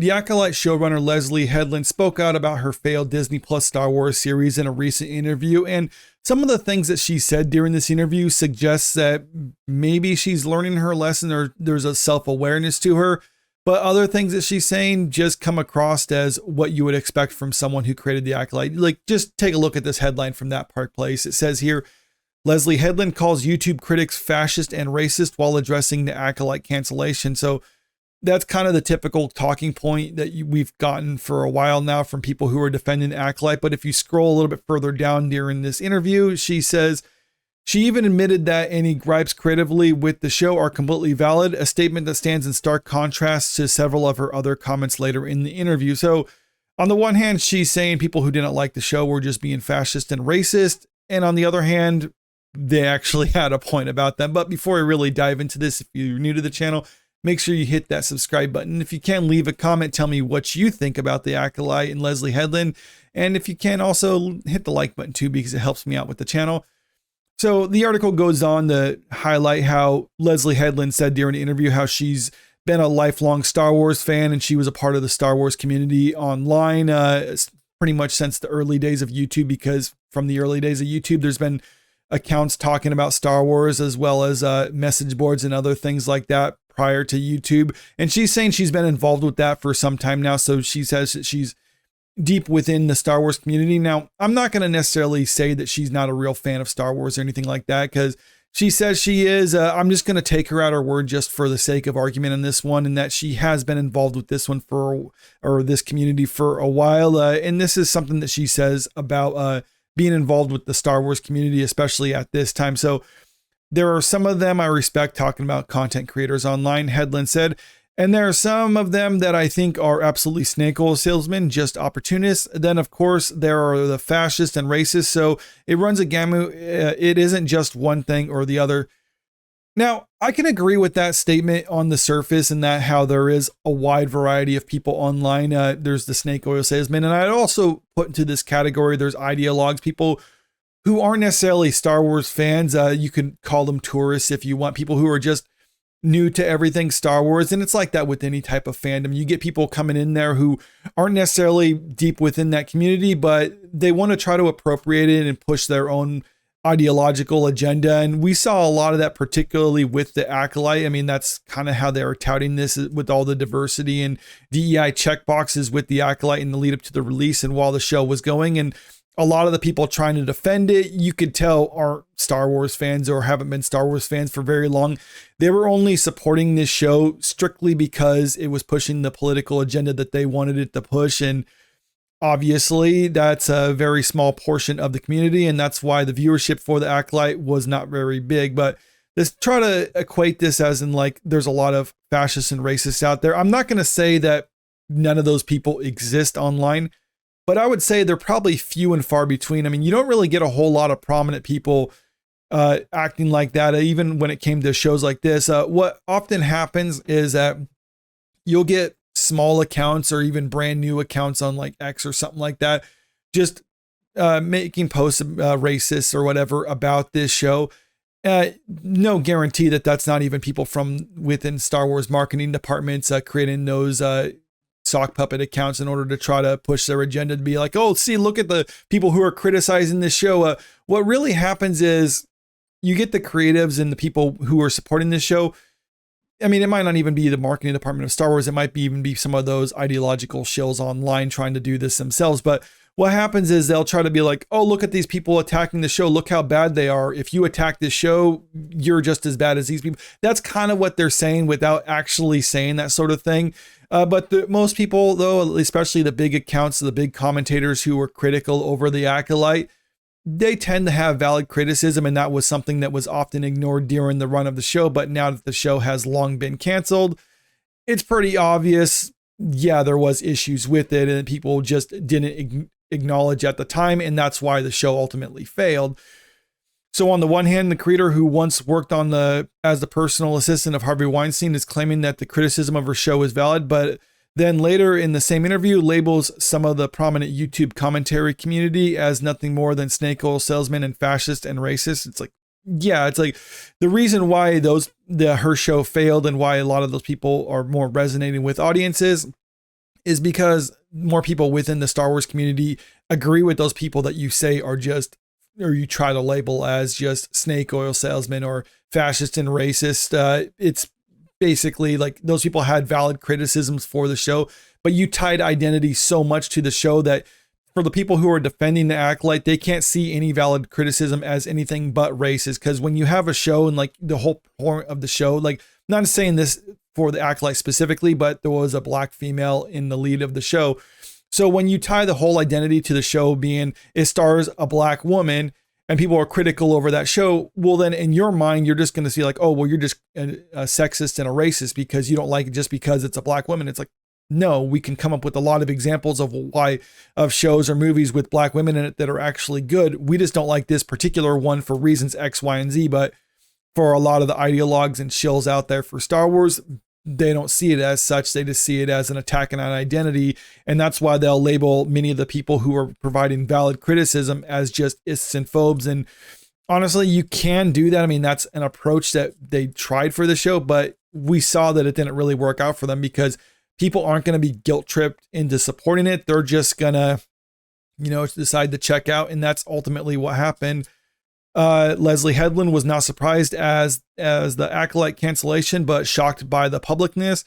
The Acolyte showrunner Leslye Headland spoke out about her failed Disney Plus Star Wars series in a recent interview, and some of the things that she said during this interview suggests that maybe she's learning her lesson or there's a self-awareness to her, but other things that she's saying just come across as what you would expect from someone who created the Acolyte. Like, just take a look at this headline from That Park Place. It says here, Leslye Headland calls YouTube critics fascist and racist while addressing the Acolyte cancellation. So that's kind of the typical talking point that we've gotten for a while now from people who are defending Acolyte. But if you scroll a little bit further down during this interview, she says she even admitted that any gripes creatively with the show are completely valid, a statement that stands in stark contrast to several of her other comments later in the interview. So on the one hand, she's saying people who didn't like the show were just being fascist and racist. And on the other hand, they actually had a point about them. But before I really dive into this, if you're new to the channel, make sure you hit that subscribe button. If you can, leave a comment, tell me what you think about the Acolyte and Leslye Headland. And if you can, also hit the like button too, because it helps me out with the channel. So the article goes on to highlight how Leslye Headland said during the interview how she's been a lifelong Star Wars fan and she was a part of the Star Wars community online pretty much since the early days of YouTube, because from the early days of YouTube, there's been accounts talking about Star Wars as well as message boards and other things like that prior to YouTube. And she's saying she's been involved with that for some time now. So she says that she's deep within the Star Wars community. Now, I'm not going to necessarily say that she's not a real fan of Star Wars or anything like that, because she says she is. I'm just going to take her at her word just for the sake of argument in this one, and that she has been involved with this one or this community for a while. And this is something that she says about being involved with the Star Wars community, especially at this time. So there are some of them I respect talking about content creators online, Headland said, and there are some of them that I think are absolutely snake oil salesmen, just opportunists. Then, of course, there are the fascists and racists. So it runs a gamut. It isn't just one thing or the other. Now, I can agree with that statement on the surface, and that how there is a wide variety of people online. There's the snake oil salesmen, and I'd also put into this category, there's ideologues, people who aren't necessarily Star Wars fans. You can call them tourists if you want, people who are just new to everything Star Wars. And it's like that with any type of fandom. You get people coming in there who aren't necessarily deep within that community, but they want to try to appropriate it and push their own ideological agenda. And we saw a lot of that, particularly with the Acolyte. I mean, that's kind of how they were touting this, with all the diversity and DEI checkboxes with the Acolyte in the lead up to the release and while the show was going. And a lot of the people trying to defend it, you could tell, aren't Star Wars fans or haven't been Star Wars fans for very long. They were only supporting this show strictly because it was pushing the political agenda that they wanted it to push. And obviously, that's a very small portion of the community, and that's why the viewership for the Acolyte was not very big. But let's try to equate this as in, like, there's a lot of fascists and racists out there. I'm not going to say that none of those people exist online, but I would say they're probably few and far between. I mean, you don't really get a whole lot of prominent people acting like that, even when it came to shows like this. What often happens is that you'll get small accounts or even brand new accounts on like X or something like that, just making posts racist or whatever about this show. No guarantee that that's not even people from within Star Wars marketing departments creating those sock puppet accounts in order to try to push their agenda, to be like, oh, see, look at the people who are criticizing this show. What really happens is you get the creatives and the people who are supporting this show. I mean, it might not even be the marketing department of Star Wars. It might even be some of those ideological shills online trying to do this themselves. But what happens is they'll try to be like, oh, look at these people attacking the show. Look how bad they are. If you attack this show, you're just as bad as these people. That's kind of what they're saying without actually saying that sort of thing. But most people, though, especially the big accounts, the big commentators who were critical over the Acolyte, they tend to have valid criticism, and that was something that was often ignored during the run of the show. But now that the show has long been canceled, it's pretty obvious, yeah, there was issues with it, and people just didn't acknowledge at the time, and that's why the show ultimately failed. So on the one hand, the creator who once worked on as the personal assistant of Harvey Weinstein is claiming that the criticism of her show is valid, but then later in the same interview labels some of the prominent YouTube commentary community as nothing more than snake oil salesmen and fascist and racist. It's like, yeah, it's like the reason why her show failed and why a lot of those people are more resonating with audiences is because more people within the Star Wars community agree with those people that you say are just, or you try to label as just snake oil salesmen or fascist and racist. It's basically like those people had valid criticisms for the show, but you tied identity so much to the show that for the people who are defending the Acolyte, they can't see any valid criticism as anything but racist. Because when you have a show and like the whole point of the show, like not saying this for the Acolyte specifically, but there was a black female in the lead of the show. So when you tie the whole identity to the show being it stars a black woman and people are critical over that show, well then in your mind, you're just going to see like, oh, well, you're just a sexist and a racist because you don't like it just because it's a black woman. It's like, no, we can come up with a lot of examples of why of shows or movies with black women in it that are actually good. We just don't like this particular one for reasons X, Y, and Z. But for a lot of the ideologues and shills out there for Star Wars, they don't see it as such. They just see it as an attack on identity. And that's why they'll label many of the people who are providing valid criticism as just ists and phobes. And honestly, you can do that. I mean, that's an approach that they tried for the show, but we saw that it didn't really work out for them because people aren't going to be guilt tripped into supporting it. They're just going to, decide to check out. And that's ultimately what happened. Leslye Headland was not surprised as the Acolyte cancellation, but shocked by the publicness.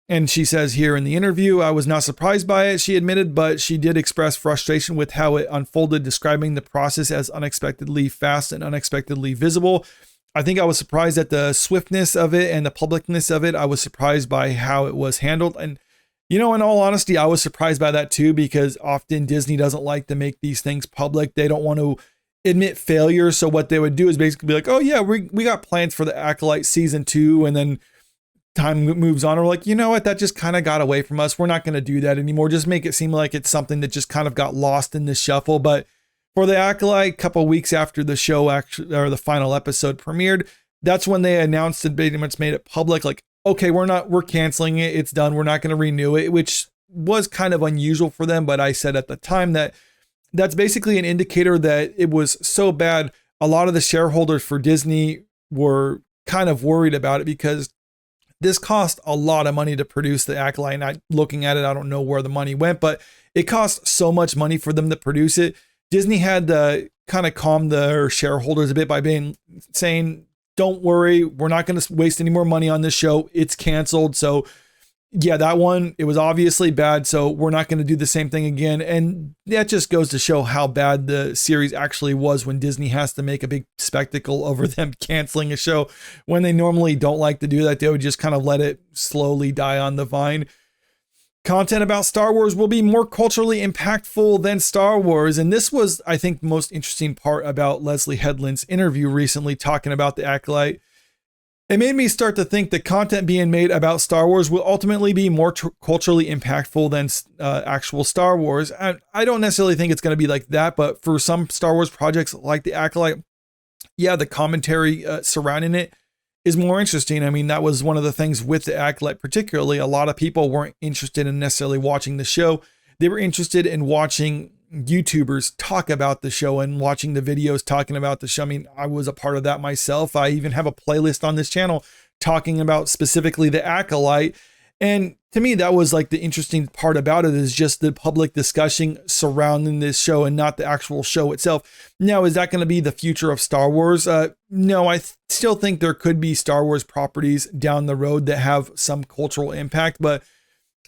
And she says here in the interview, I was not surprised by it, she admitted, but she did express frustration with how it unfolded, describing the process as unexpectedly fast and unexpectedly visible. I think I was surprised at the swiftness of it and the publicness of it. I was surprised by how it was handled. And, in all honesty, I was surprised by that too, because often Disney doesn't like to make these things public. They don't want to admit failure. So what they would do is basically be like, oh yeah, we got plans for the Acolyte season 2. And then time moves on. And we're like, you know what? That just kind of got away from us. We're not going to do that anymore. Just make it seem like it's something that just kind of got lost in the shuffle. But for the Acolyte, a couple of weeks after the show actually, or the final episode premiered, that's when they announced and pretty much made it public. Like, okay, we're canceling it. It's done. We're not going to renew it, which was kind of unusual for them. But I said at the time that that's basically an indicator that it was so bad. A lot of the shareholders for Disney were kind of worried about it because this cost a lot of money to produce the Acolyte. And looking at it, I don't know where the money went, but it cost so much money for them to produce it. Disney had to kind of calm their shareholders a bit by saying, don't worry, we're not going to waste any more money on this show. It's canceled. So yeah, that one, it was obviously bad. So we're not going to do the same thing again. And that just goes to show how bad the series actually was when Disney has to make a big spectacle over them canceling a show when they normally don't like to do that. They would just kind of let it slowly die on the vine. Content about Star Wars will be more culturally impactful than Star Wars. And this was, I think, the most interesting part about Leslye Headland's interview recently talking about the Acolyte. It made me start to think the content being made about Star Wars will ultimately be more culturally impactful than actual Star Wars. I don't necessarily think it's going to be like that, but for some Star Wars projects like the Acolyte, yeah, the commentary surrounding it is more interesting. I mean, that was one of the things with the Acolyte particularly. A lot of people weren't interested in necessarily watching the show. They were interested in watching YouTubers talk about the show and watching the videos talking about the show. I mean, I was a part of that myself. I even have a playlist on this channel talking about specifically the Acolyte. And to me, that was like the interesting part about it is just the public discussion surrounding this show and not the actual show itself. Now, is that going to be the future of Star Wars? No, I still think there could be Star Wars properties down the road that have some cultural impact. But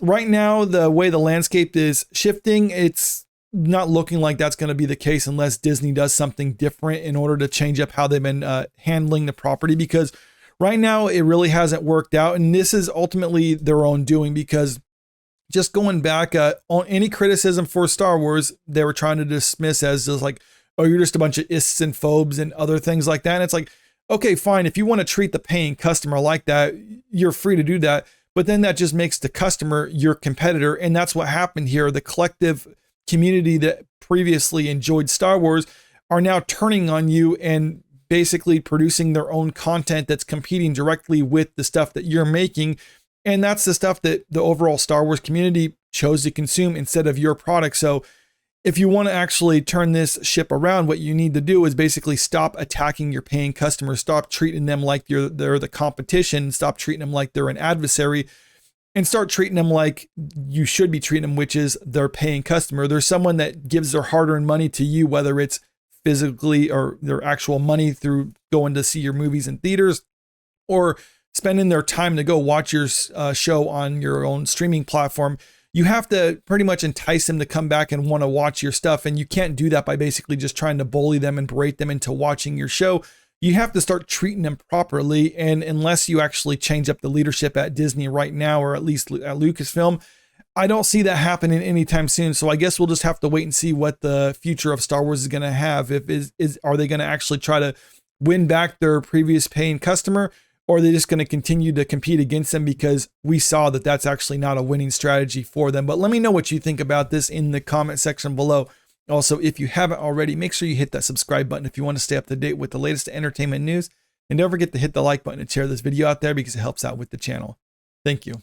right now, the way the landscape is shifting, it's not looking like that's going to be the case unless Disney does something different in order to change up how they've been handling the property, because right now it really hasn't worked out. And this is ultimately their own doing, because just going back on any criticism for Star Wars, they were trying to dismiss as just like, oh, you're just a bunch of ists and phobes and other things like that. And it's like, okay, fine. If you want to treat the paying customer like that, you're free to do that. But then that just makes the customer your competitor. And that's what happened here. The collective community that previously enjoyed Star Wars are now turning on you and basically producing their own content that's competing directly with the stuff that you're making. And that's the stuff that the overall Star Wars community chose to consume instead of your product. So if you want to actually turn this ship around, what you need to do is basically stop attacking your paying customers, stop treating them like they're the competition, stop treating them like they're an adversary, and start treating them like you should be treating them, which is their paying customer. There's someone that gives their hard-earned money to you, whether it's physically or their actual money through going to see your movies in theaters, or spending their time to go watch your show on your own streaming platform. You have to pretty much entice them to come back and want to watch your stuff. And you can't do that by basically just trying to bully them and berate them into watching your show. You have to start treating them properly. And unless you actually change up the leadership at Disney right now, or at least at Lucasfilm, I don't see that happening anytime soon. So I guess we'll just have to wait and see what the future of Star Wars is going to have. Are they going to actually try to win back their previous paying customer? Or are they just going to continue to compete against them, because we saw that that's actually not a winning strategy for them? But let me know what you think about this in the comment section below. Also, if you haven't already, make sure you hit that subscribe button if you want to stay up to date with the latest entertainment news. And don't forget to hit the like button and share this video out there, because it helps out with the channel. Thank you.